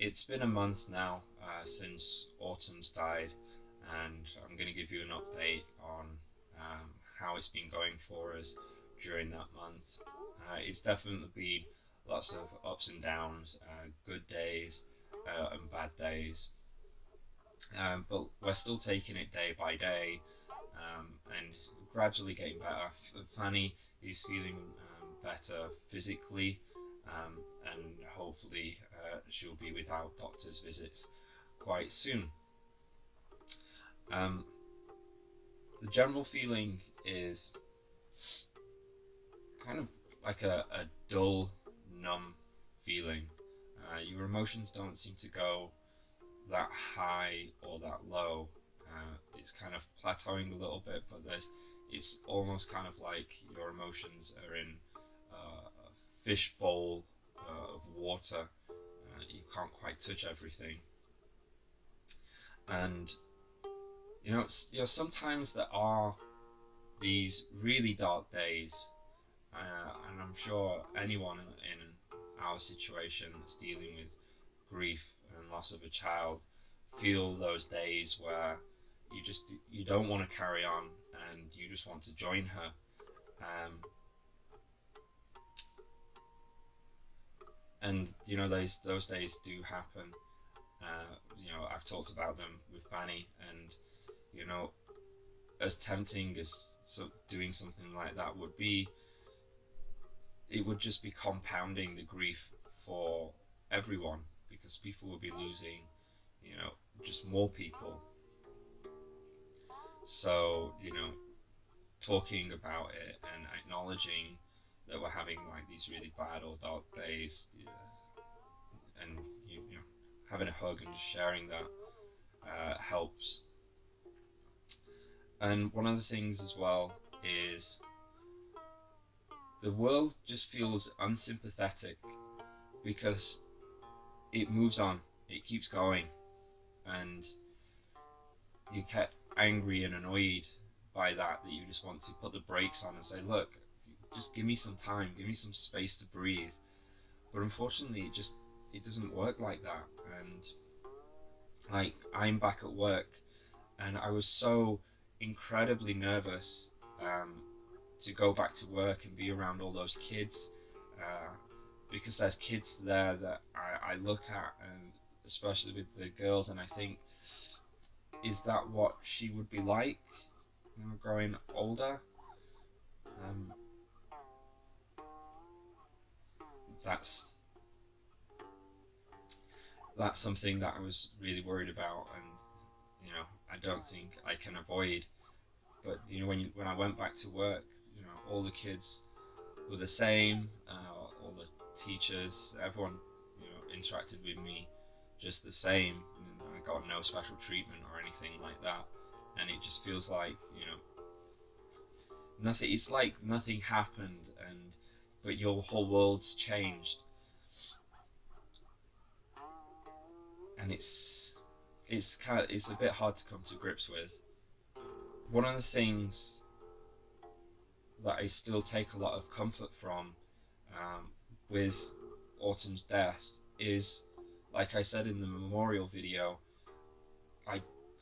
It's been a month now since Autumn's died, and I'm going to give you an update on how it's been going for us during that month. It's definitely been lots of ups and downs, good days and bad days, but we're still taking it day by day and gradually getting better. Fanny is feeling better physically, and hopefully she'll be without doctor's visits quite soon. The general feeling is kind of like a dull, numb feeling. Your emotions don't seem to go that high or that low. It's kind of plateauing a little bit, but it's almost kind of like your emotions are in a fish bowl of water. You can't quite touch everything, and sometimes there are these really dark days, and I'm sure anyone in our situation that's dealing with grief and loss of a child feel those days where you don't want to carry on and you just want to join her. And those days do happen. I've talked about them with Fanny, and as tempting as doing something like that would be, it would just be compounding the grief for everyone, because people will be losing just more people. So talking about it and acknowledging that we're having like these really bad or dark days, and having a hug and just sharing that helps. And one of the things as well is the world just feels unsympathetic because it moves on, it keeps going, and you get angry and annoyed by that you just want to put the brakes on and say, look, just give me some time, give me some space to breathe. But unfortunately it doesn't work like that. And like, I'm back at work and I was so incredibly nervous to go back to work and be around all those kids, because there's kids there that I look at, and especially with the girls, and I think, is that what she would be like growing older? That's something that I was really worried about, and I don't think I can avoid. But when I went back to work, all the kids were the same, all the teachers, everyone interacted with me just the same, and I got no special treatment or anything like that. And it just feels like nothing. It's like nothing happened, but your whole world's changed, and it's a bit hard to come to grips with. One of the things that I still take a lot of comfort from with Autumn's death is, like I said in the memorial video,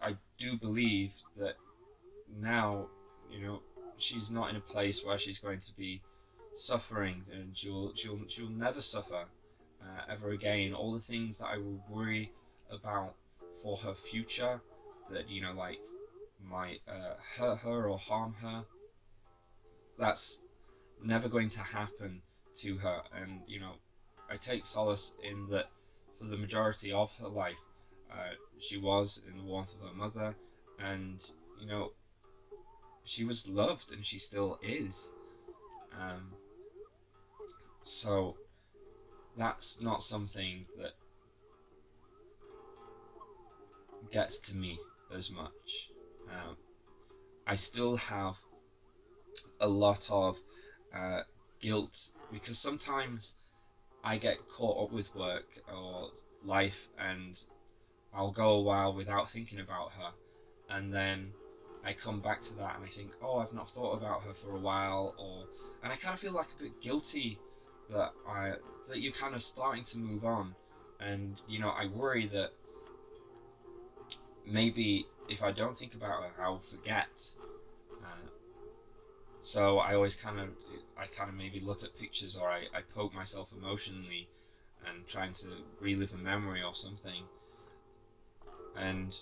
I do believe that now she's not in a place where she's going to be suffering, and she'll never suffer ever again. All the things that I will worry about for her future, that like might hurt her or harm her, that's never going to happen to her. And I take solace in that for the majority of her life, she was in the warmth of her mother, and she was loved, and she still is. So that's not something that gets to me as much. I still have a lot of guilt, because sometimes I get caught up with work or life, and I'll go a while without thinking about her, and then I come back to that and I think, oh, I've not thought about her for a while, and I kind of feel like a bit guilty that you're kind of starting to move on, And you know, I worry that maybe if I don't think about it, I'll forget. Uh, so I kind of maybe look at pictures, or I poke myself emotionally and trying to relive a memory or something. And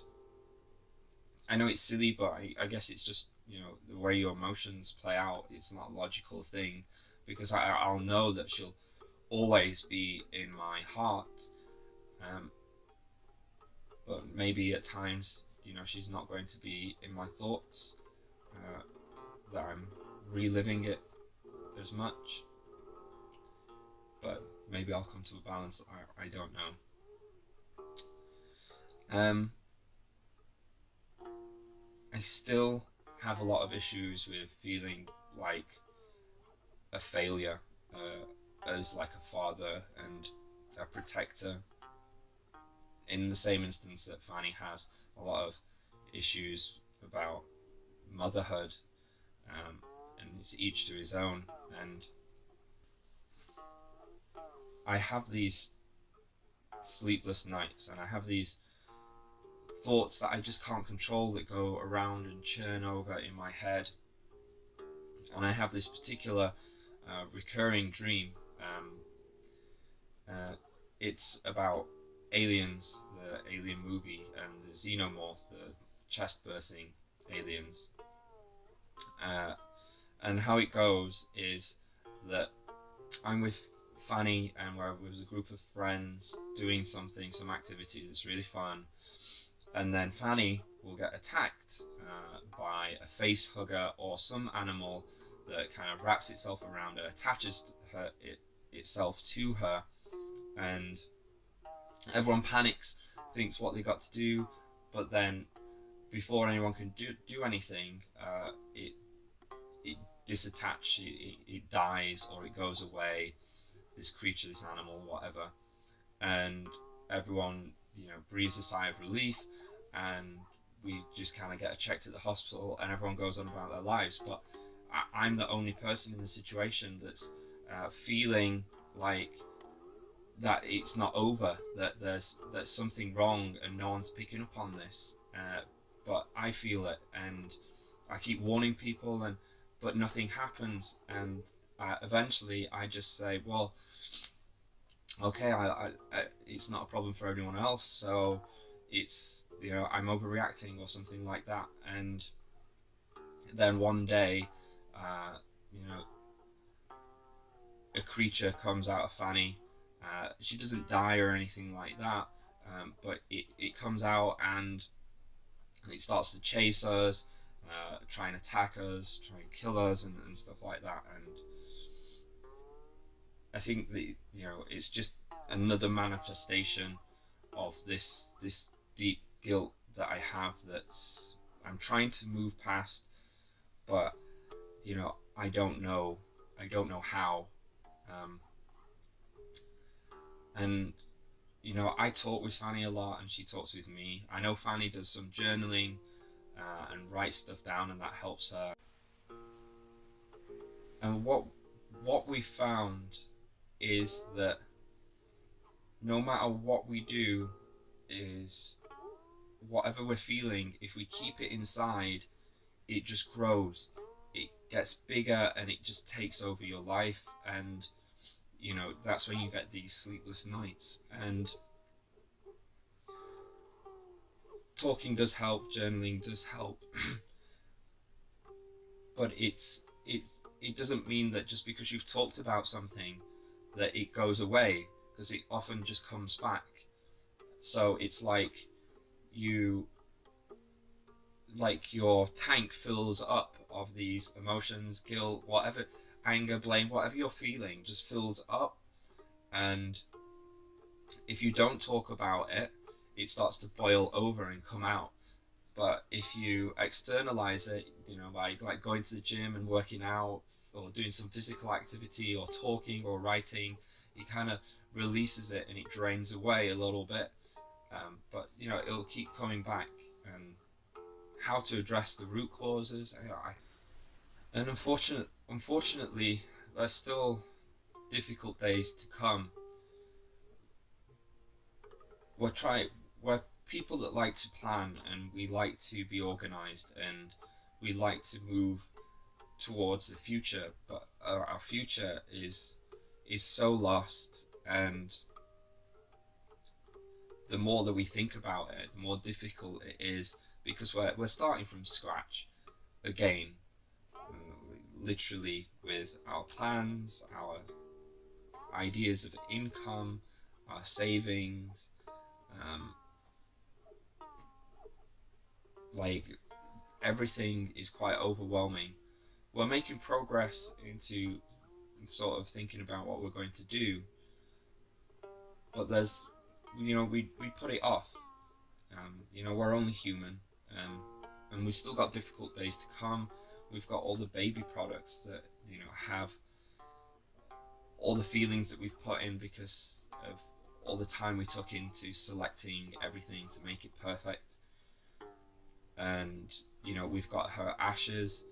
I know it's silly, but I guess it's just, you know, the way your emotions play out. It's not a logical thing, because I'll know that she'll always be in my heart. Um, but maybe at times, you know, she's not going to be in my thoughts. That I'm reliving it as much. But maybe I'll come to a balance. I don't know. I still have a lot of issues with feeling like a failure, as like a father and a protector. In the same instance that Fanny has a lot of issues about motherhood, and it's each to his own. And I have these sleepless nights, and I have these thoughts that I just can't control that go around and churn over in my head. And I have this particular recurring dream. It's about aliens, the Alien movie, and the xenomorph, the chest bursting aliens. Uh, and how it goes is that I'm with Fanny, and we're with a group of friends doing something, some activity that's really fun, and then Fanny will get attacked by a face hugger or some animal that kind of wraps itself around her, attaches itself to her, and everyone panics, thinks what they got to do, but then before anyone can do anything, it disattaches, it dies, or it goes away, this creature, this animal, whatever, and everyone, you know, breathes a sigh of relief, and we just kind of get checked at the hospital, and everyone goes on about their lives. But I'm the only person in the situation that's feeling like that it's not over, that there's something wrong, and no one's picking up on this. But I feel it, and I keep warning people, but nothing happens. And eventually, I just say, well, okay, it's not a problem for everyone else, so it's, you know, I'm overreacting or something like that. And then one day, you know, a creature comes out of Fanny. She doesn't die or anything like that, but it comes out, and it starts to chase us, try and attack us, try and kill us, and stuff like that. And I think that, you know, it's just another manifestation of this deep guilt that I have, that I'm trying to move past, but you know, I don't know how. And you know, I talk with Fanny a lot, and she talks with me. I know Fanny does some journaling and writes stuff down, and that helps her. And what we found is that no matter what we do, is whatever we're feeling, if we keep it inside, it just grows. It gets bigger, and it just takes over your life. And you know, that's when you get these sleepless nights. And talking does help, journaling does help, but it doesn't mean that just because you've talked about something that it goes away, because it often just comes back. So it's like your tank fills up of these emotions, guilt, whatever, anger, blame, whatever you're feeling, just fills up. And if you don't talk about it, it starts to boil over and come out. But if you externalize it, you know, by like going to the gym and working out, or doing some physical activity, or talking or writing, it kind of releases it, and it drains away a little bit. But you know, it'll keep coming back. And how to address the root causes, and unfortunately, there's still difficult days to come. we're try we're people that like to plan, and we like to be organized, and we like to move towards the future, but our future is so lost, and the more that we think about it, the more difficult it is, because we're starting from scratch again, literally, with our plans, our ideas of income, our savings, um, like everything is quite overwhelming. We're making progress into sort of thinking about what we're going to do, but there's, we put it off. We're only human, um, and we still got difficult days to come. We've got all the baby products that have all the feelings that we've put in because of all the time we took into selecting everything to make it perfect. And we've got her ashes,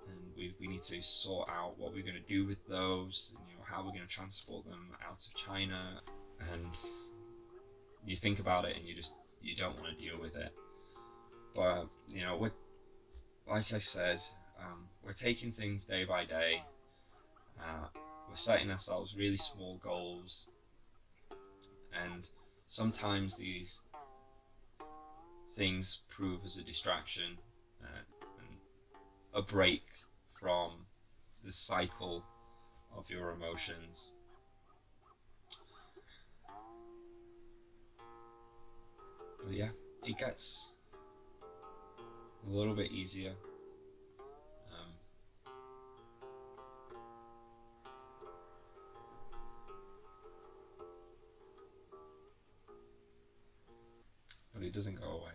and we need to sort out what we're going to do with those, and how we're going to transport them out of China. And you think about it, and you don't want to deal with it. But we're, like I said, we're taking things day by day. We're setting ourselves really small goals, and sometimes these things prove as a distraction, and a break from the cycle of your emotions. But yeah, it gets a little bit easier. But it doesn't go away.